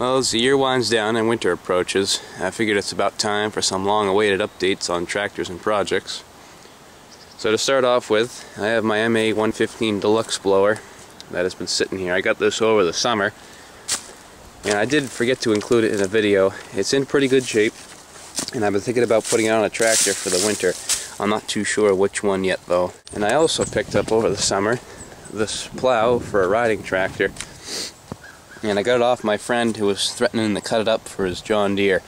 Well, as the year winds down and winter approaches, I figured it's about time for some long-awaited updates on tractors and projects. So to start off with, I have my MA115 Deluxe blower that has been sitting here. I got this over the summer, and I did forget to include it in a video. It's in pretty good shape, and I've been thinking about putting it on a tractor for the winter. I'm not too sure which one yet though. And I also picked up over the summer this plow for a riding tractor. And I got it off my friend who was threatening to cut it up for his John Deere.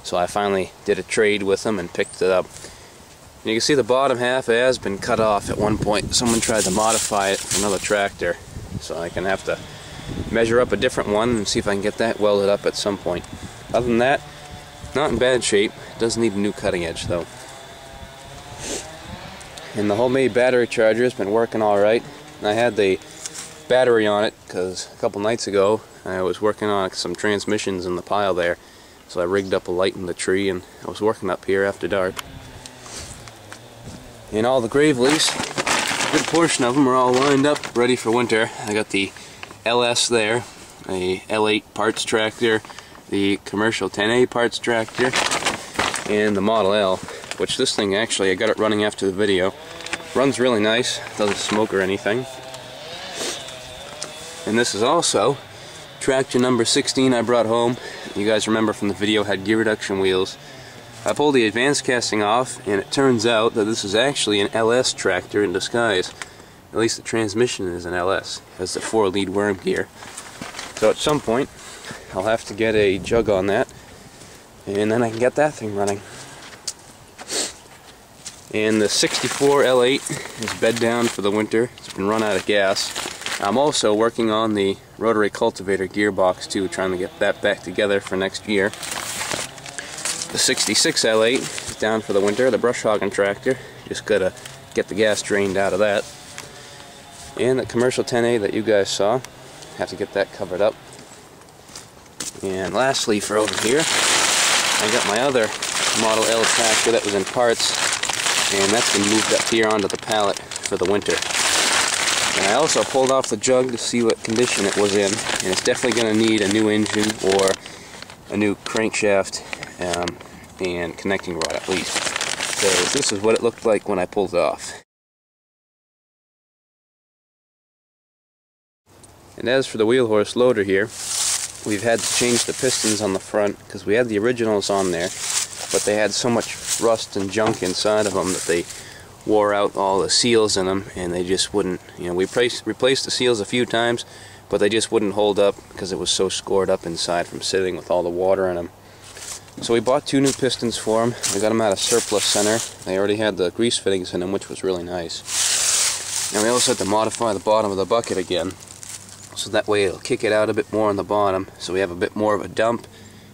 So I finally did a trade with him and picked it up. And you can see the bottom half has been cut off at one point. Someone tried to modify it for another tractor. So I can have to measure up a different one and see if I can get that welded up at some point. Other than that, not in bad shape. It does need a new cutting edge though. And the homemade battery charger has been working alright. I had the battery on it because a couple nights ago I was working on some transmissions in the pile there, so I rigged up a light in the tree and I was working up here after dark. And all the Graveleys, a good portion of them are all lined up ready for winter. I got the LS there, a L8 parts tractor, the commercial 10A parts tractor, and the Model L, which this thing actually, I got it running after the video. Runs really nice, doesn't smoke or anything. And this is also tractor number 16 I brought home. You guys remember from the video, had gear reduction wheels. I pulled the advanced casting off, and it turns out that this is actually an LS tractor in disguise. At least the transmission is an LS. It has the 4-lead worm gear. So at some point, I'll have to get a jug on that, and then I can get that thing running. And the 64 L8 is bed down for the winter. It's been run out of gas. I'm also working on the rotary cultivator gearbox too, trying to get that back together for next year. The 66 L8 is down for the winter, the brush hogging tractor. Just gotta get the gas drained out of that. And the commercial 10A that you guys saw, have to get that covered up. And lastly, for over here, I got my other Model L tractor that was in parts, and that's been moved up here onto the pallet for the winter. And I also pulled off the jug to see what condition it was in, and it's definitely going to need a new engine or a new crankshaft and connecting rod at least. So this is what it looked like when I pulled it off. And as for the Wheelhorse loader here, we've had to change the pistons on the front because we had the originals on there, but they had so much rust and junk inside of them that they wore out all the seals in them, and they just wouldn't, we replaced the seals a few times, but they just wouldn't hold up because it was so scored up inside from sitting with all the water in them. So we bought 2 new pistons for them. We got them at a surplus center. They already had the grease fittings in them, which was really nice. And we also had to modify the bottom of the bucket again, so that way it'll kick it out a bit more on the bottom, so we have a bit more of a dump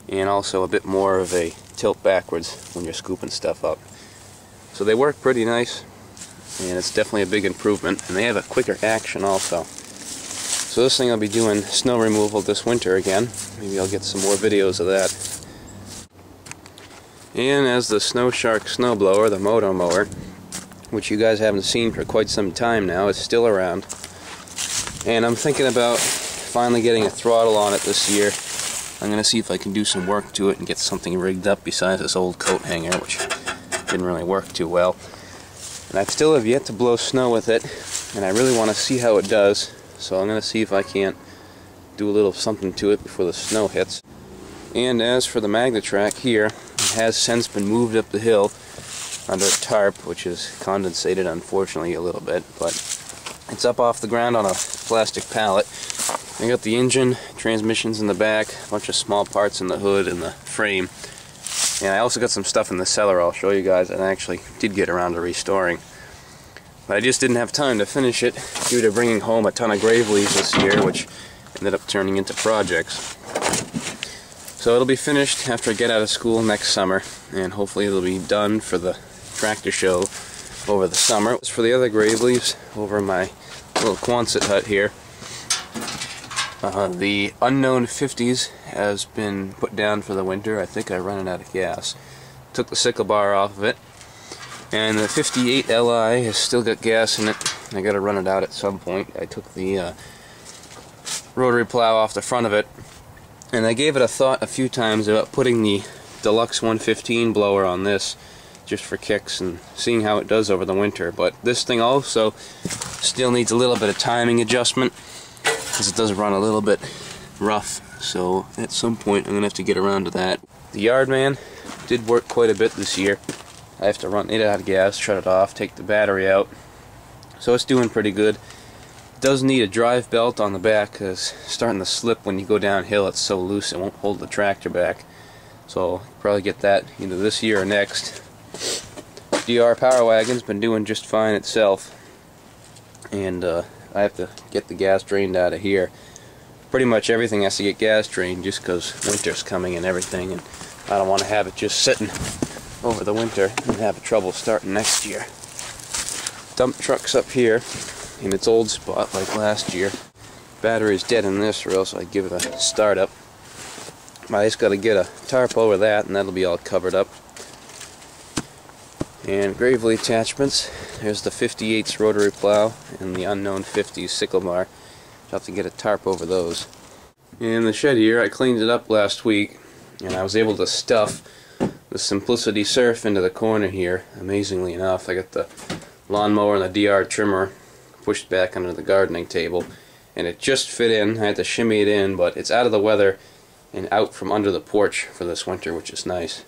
and also a bit more of a tilt backwards when you're scooping stuff up. So they work pretty nice, and it's definitely a big improvement, and they have a quicker action also. So this thing I'll be doing snow removal this winter again. Maybe I'll get some more videos of that. And as the Snow Shark snowblower, the moto mower, which you guys haven't seen for quite some time now, is still around. And I'm thinking about finally getting a throttle on it this year. I'm going to see if I can do some work to it and get something rigged up besides this old coat hanger, which didn't really work too well. And I still have yet to blow snow with it, and I really want to see how it does, so I'm going to see if I can't do a little something to it before the snow hits. And as for the Magna Trac here, it has since been moved up the hill under a tarp, which is condensated unfortunately a little bit, but it's up off the ground on a plastic pallet. I got the engine, transmissions in the back, a bunch of small parts in the hood and the frame. And I also got some stuff in the cellar I'll show you guys, and I actually did get around to restoring. But I just didn't have time to finish it due to bringing home a ton of Graveleys this year, which ended up turning into projects. So it'll be finished after I get out of school next summer, and hopefully it'll be done for the tractor show over the summer. As for the other Graveleys over in my little Quonset hut here, the Unknown 50s has been put down for the winter. I think I ran it out of gas. Took the sickle bar off of it. And the 58 Li has still got gas in it. I gotta run it out at some point. I took the rotary plow off the front of it And I gave it a thought a few times about putting the Deluxe 115 blower on this just for kicks and seeing how it does over the winter. But this thing also still needs a little bit of timing adjustment because it does run a little bit rough. So at some point I'm going to have to get around to that. The Yardman did work quite a bit this year. I have to run it out of gas, shut it off, take the battery out. So it's doing pretty good. It does need a drive belt on the back because it's starting to slip when you go downhill. It's so loose it won't hold the tractor back. So I'll probably get that either this year or next. DR Power Wagon's been doing just fine itself. And I have to get the gas drained out of here. Pretty much everything has to get gas drained just because winter's coming and everything. And I don't want to have it just sitting over the winter and have trouble starting next year. Dump truck's up here in its old spot like last year. Battery's dead in this, or else I'd give it a startup. I just got to get a tarp over that and that'll be all covered up. And Gravely attachments. There's the 58's rotary plow and the unknown 50's sickle bar. I'll have to get a tarp over those. In the shed here, I cleaned it up last week and I was able to stuff the Simplicity Surf into the corner here. Amazingly enough, I got the lawnmower and the DR trimmer pushed back under the gardening table and it just fit in. I had to shimmy it in, but it's out of the weather and out from under the porch for this winter, which is nice.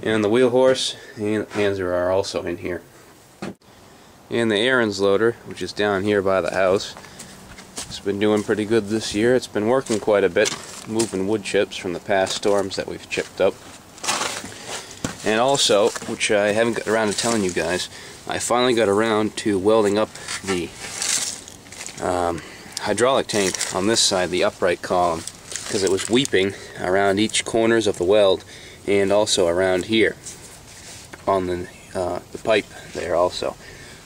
And the Wheelhorse and the Panzer are also in here. And the Ariens loader, which is down here by the house, it's been doing pretty good this year. It's been working quite a bit, moving wood chips from the past storms that we've chipped up. And also, which I haven't got around to telling you guys, I finally got around to welding up the hydraulic tank on this side, the upright column, because it was weeping around each corners of the weld and also around here on the pipe there also.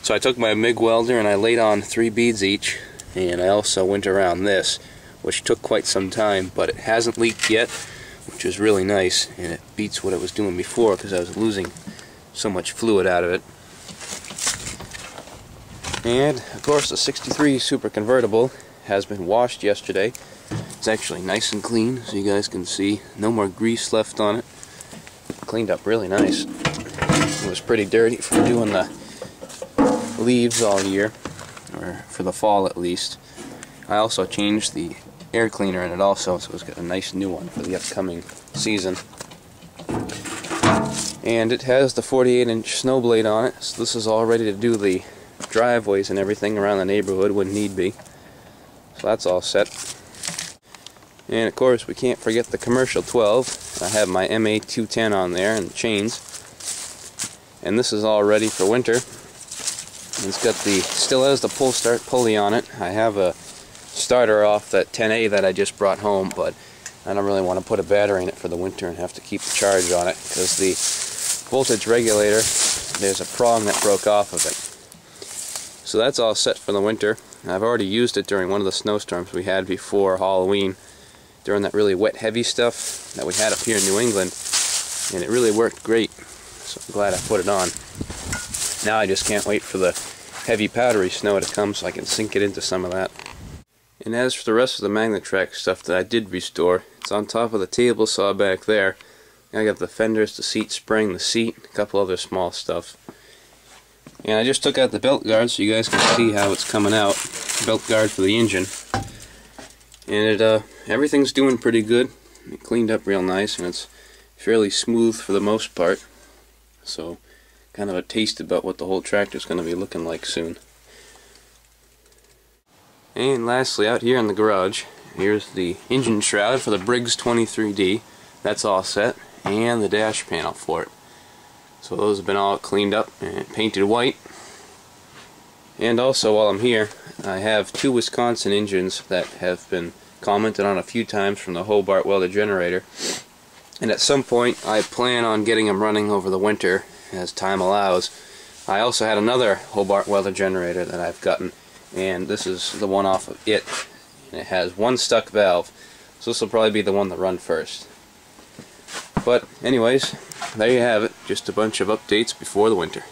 So I took my MIG welder and I laid on 3 beads each, and I also went around this, which took quite some time, but it hasn't leaked yet, which is really nice, and it beats what it was doing before because I was losing so much fluid out of it. And of course the 63 Super Convertible has been washed yesterday. It's actually nice and clean, so you guys can see. No more grease left on it. Cleaned up really nice. It was pretty dirty from doing the leaves all year, or for the fall at least. I also changed the air cleaner in it also, so it's got a nice new one for the upcoming season. And it has the 48-inch snow blade on it, so this is all ready to do the driveways and everything around the neighborhood when need be. So that's all set. And of course we can't forget the commercial 12. I have my MA 210 on there and chains. And this is all ready for winter. It's got the, still has the pull start pulley on it. I have a starter off that 10A that I just brought home, but I don't really want to put a battery in it for the winter and have to keep the charge on it because the voltage regulator, there's a prong that broke off of it. So that's all set for the winter. I've already used it during one of the snowstorms we had before Halloween, during that really wet heavy stuff that we had up here in New England, and it really worked great, so I'm glad I put it on. Now I just can't wait for the heavy powdery snow to come so I can sink it into some of that. And as for the rest of the Magna Trac stuff that I did restore, it's on top of the table saw back there. I got the fenders, the seat spring, the seat, a couple other small stuff. And I just took out the belt guard so you guys can see how it's coming out. Belt guard for the engine. And everything's doing pretty good. It cleaned up real nice and it's fairly smooth for the most part. So kind of a taste about what the whole tractor's going to be looking like soon. And lastly, out here in the garage, here's the engine shroud for the Briggs 23D. That's all set, and the dash panel for it. So those have been all cleaned up and painted white. And also, while I'm here, I have 2 Wisconsin engines that have been commented on a few times from the Hobart welded generator. And at some point, I plan on getting them running over the winter as time allows. I also had another Hobart welded generator that I've gotten, and this is the one off of it. And it has 1 stuck valve, so this will probably be the one that run first. But anyways, there you have it, just a bunch of updates before the winter.